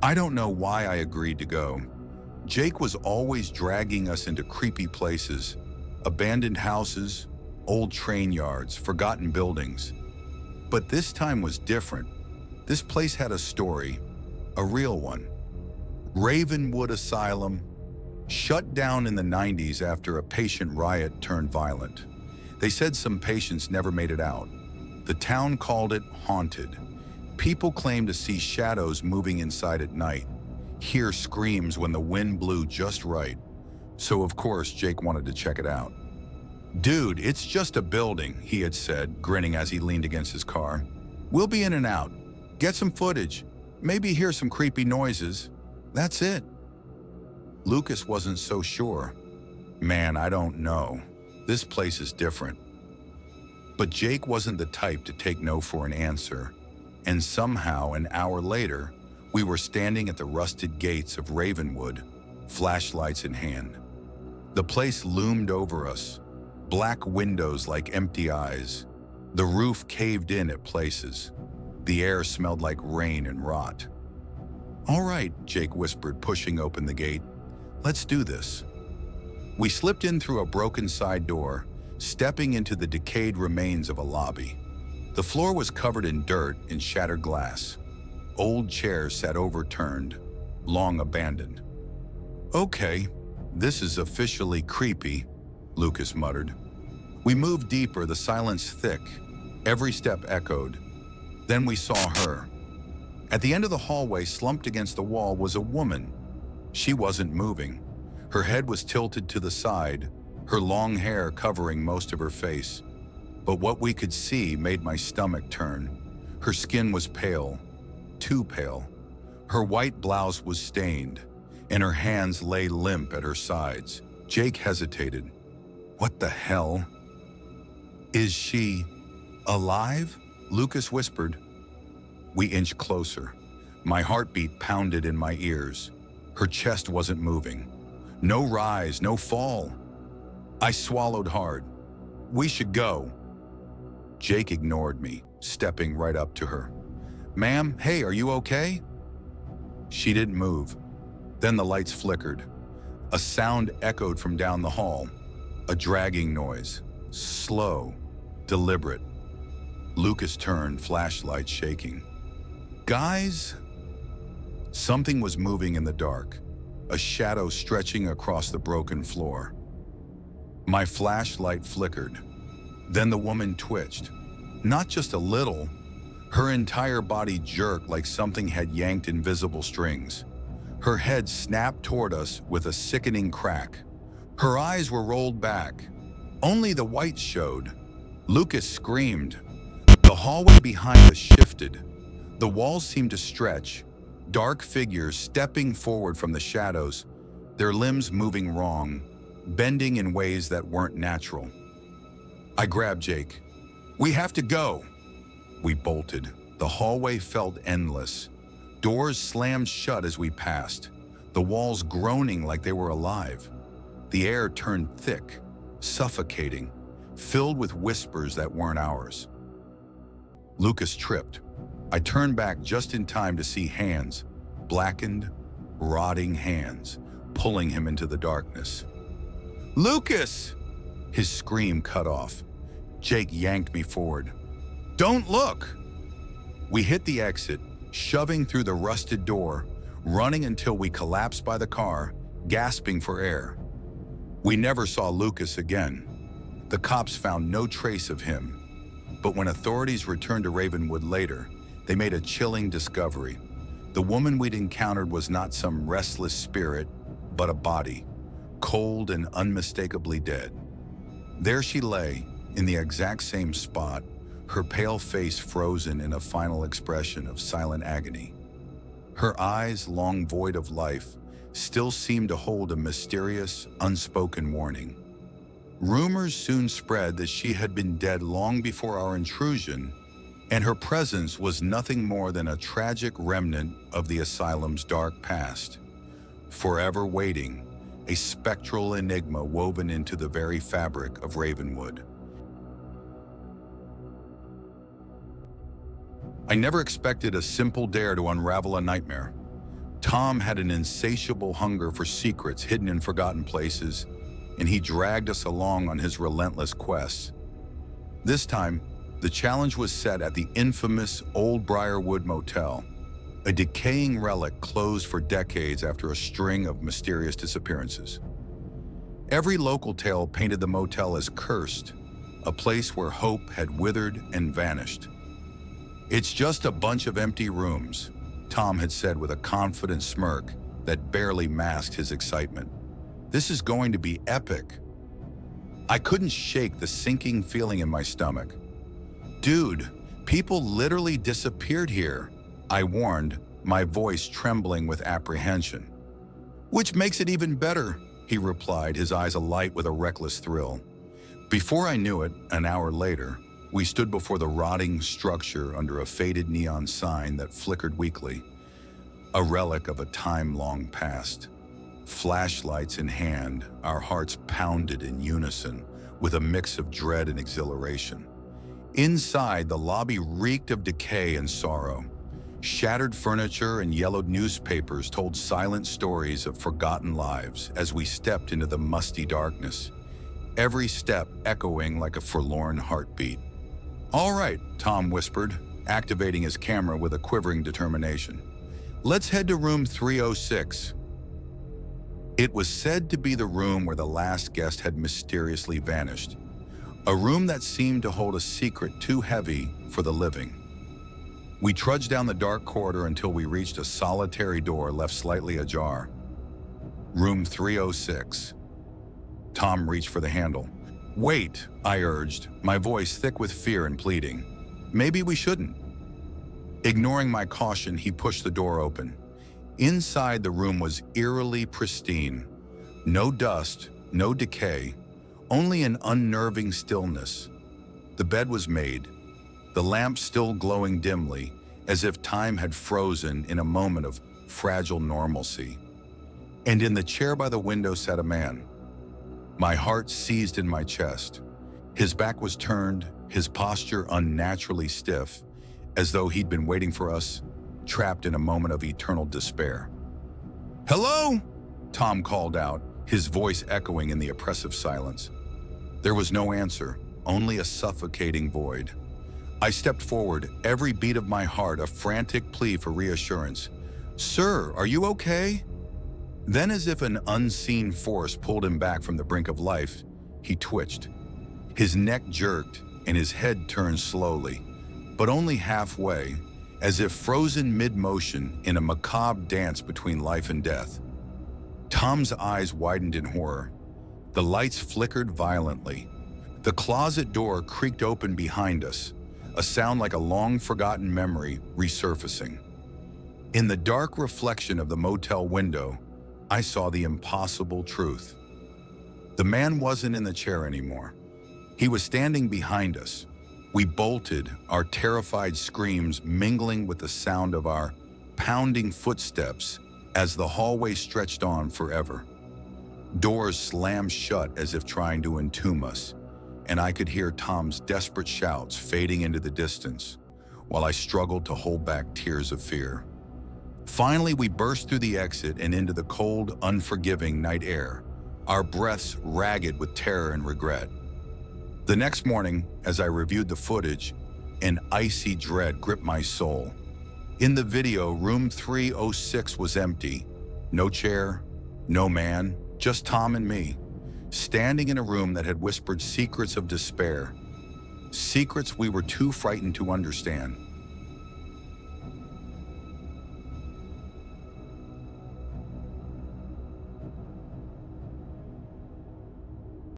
I don't know why I agreed to go. Jake was always dragging us into creepy places, abandoned houses, old train yards, forgotten buildings. But this time was different. This place had a story, a real one. Ravenwood Asylum, shut down in the 90s after a patient riot turned violent. They said some patients never made it out. The town called it haunted. People claimed to see shadows moving inside at night, hear screams when the wind blew just right. So of course Jake wanted to check it out. "Dude, it's just a building," he had said, grinning as he leaned against his car. "We'll be in and out. Get some footage. Maybe hear some creepy noises. That's it." Lucas wasn't so sure. "Man, I don't know. This place is different." But Jake wasn't the type to take no for an answer. And somehow, an hour later, we were standing at the rusted gates of Ravenwood, flashlights in hand. The place loomed over us, black windows like empty eyes. The roof caved in at places. The air smelled like rain and rot. "All right," Jake whispered, pushing open the gate. "Let's do this." We slipped in through a broken side door, stepping into the decayed remains of a lobby. The floor was covered in dirt and shattered glass. Old chairs sat overturned, long abandoned. "Okay, this is officially creepy," Lucas muttered. We moved deeper, the silence thick. Every step echoed. Then we saw her. At the end of the hallway, slumped against the wall, was a woman. She wasn't moving. Her head was tilted to the side, her long hair covering most of her face. But what we could see made my stomach turn. Her skin was pale, too pale. Her white blouse was stained, and her hands lay limp at her sides. Jake hesitated. "What the hell?" "Is she alive?" Lucas whispered. We inched closer. My heartbeat pounded in my ears. Her chest wasn't moving. No rise, no fall. I swallowed hard. "We should go." Jake ignored me, stepping right up to her. "Ma'am, hey, are you okay?" She didn't move. Then the lights flickered. A sound echoed from down the hall. A dragging noise. Slow, deliberate. Lucas turned, flashlight shaking. "Guys?" Something was moving in the dark, a shadow stretching across the broken floor. My flashlight flickered. Then the woman twitched. Not just a little. Her entire body jerked like something had yanked invisible strings. Her head snapped toward us with a sickening crack. Her eyes were rolled back. Only the white showed. Lucas screamed. The hallway behind us shifted. The walls seemed to stretch. Dark figures stepping forward from the shadows, their limbs moving wrong, bending in ways that weren't natural. I grabbed Jake. "We have to go." We bolted. The hallway felt endless. Doors slammed shut as we passed, the walls groaning like they were alive. The air turned thick, suffocating, filled with whispers that weren't ours. Lucas tripped. I turned back just in time to see hands, blackened, rotting hands, pulling him into the darkness. "Lucas!" His scream cut off. Jake yanked me forward. "Don't look!" We hit the exit, shoving through the rusted door, running until we collapsed by the car, gasping for air. We never saw Lucas again. The cops found no trace of him. But when authorities returned to Ravenwood later, they made a chilling discovery. The woman we'd encountered was not some restless spirit, but a body, cold and unmistakably dead. There she lay, in the exact same spot, her pale face frozen in a final expression of silent agony. Her eyes, long void of life, still seemed to hold a mysterious, unspoken warning. Rumors soon spread that she had been dead long before our intrusion, and her presence was nothing more than a tragic remnant of the asylum's dark past. Forever waiting, a spectral enigma woven into the very fabric of Ravenwood. I never expected a simple dare to unravel a nightmare. Tom had an insatiable hunger for secrets hidden in forgotten places, and he dragged us along on his relentless quests. This time, the challenge was set at the infamous Old Briarwood Motel, a decaying relic closed for decades after a string of mysterious disappearances. Every local tale painted the motel as cursed, a place where hope had withered and vanished. "It's just a bunch of empty rooms," Tom had said with a confident smirk that barely masked his excitement. "This is going to be epic." I couldn't shake the sinking feeling in my stomach. "Dude, people literally disappeared here," I warned, my voice trembling with apprehension. "Which makes it even better," he replied, his eyes alight with a reckless thrill. Before I knew it, an hour later, we stood before the rotting structure under a faded neon sign that flickered weakly, a relic of a time long past. Flashlights in hand, our hearts pounded in unison with a mix of dread and exhilaration. Inside, the lobby reeked of decay and sorrow. Shattered furniture and yellowed newspapers told silent stories of forgotten lives as we stepped into the musty darkness, every step echoing like a forlorn heartbeat. "All right," Tom whispered, activating his camera with a quivering determination. "Let's head to room 306. It was said to be the room where the last guest had mysteriously vanished, a room that seemed to hold a secret too heavy for the living. We trudged down the dark corridor until we reached a solitary door left slightly ajar. Room 306. Tom reached for the handle. "Wait," I urged, my voice thick with fear and pleading. "Maybe we shouldn't." Ignoring my caution, he pushed the door open. Inside, the room was eerily pristine. No dust, no decay, only an unnerving stillness. The bed was made, the lamp still glowing dimly, as if time had frozen in a moment of fragile normalcy. And in the chair by the window sat a man. My heart seized in my chest. His back was turned, his posture unnaturally stiff, as though he'd been waiting for us, trapped in a moment of eternal despair. "Hello?" Tom called out, his voice echoing in the oppressive silence. There was no answer, only a suffocating void. I stepped forward, every beat of my heart a frantic plea for reassurance. "Sir, are you okay?" Then, as if an unseen force pulled him back from the brink of life, he twitched. His neck jerked and his head turned slowly, but only halfway, as if frozen mid-motion in a macabre dance between life and death. Tom's eyes widened in horror. The lights flickered violently. The closet door creaked open behind us, a sound like a long-forgotten memory resurfacing. In the dark reflection of the motel window, I saw the impossible truth. The man wasn't in the chair anymore. He was standing behind us. We bolted, our terrified screams mingling with the sound of our pounding footsteps as the hallway stretched on forever. Doors slammed shut as if trying to entomb us, and I could hear Tom's desperate shouts fading into the distance, while I struggled to hold back tears of fear. Finally, we burst through the exit and into the cold, unforgiving night air, our breaths ragged with terror and regret. The next morning, as I reviewed the footage, an icy dread gripped my soul. In the video, room 306 was empty. No chair, no man, just Tom and me, standing in a room that had whispered secrets of despair, secrets we were too frightened to understand.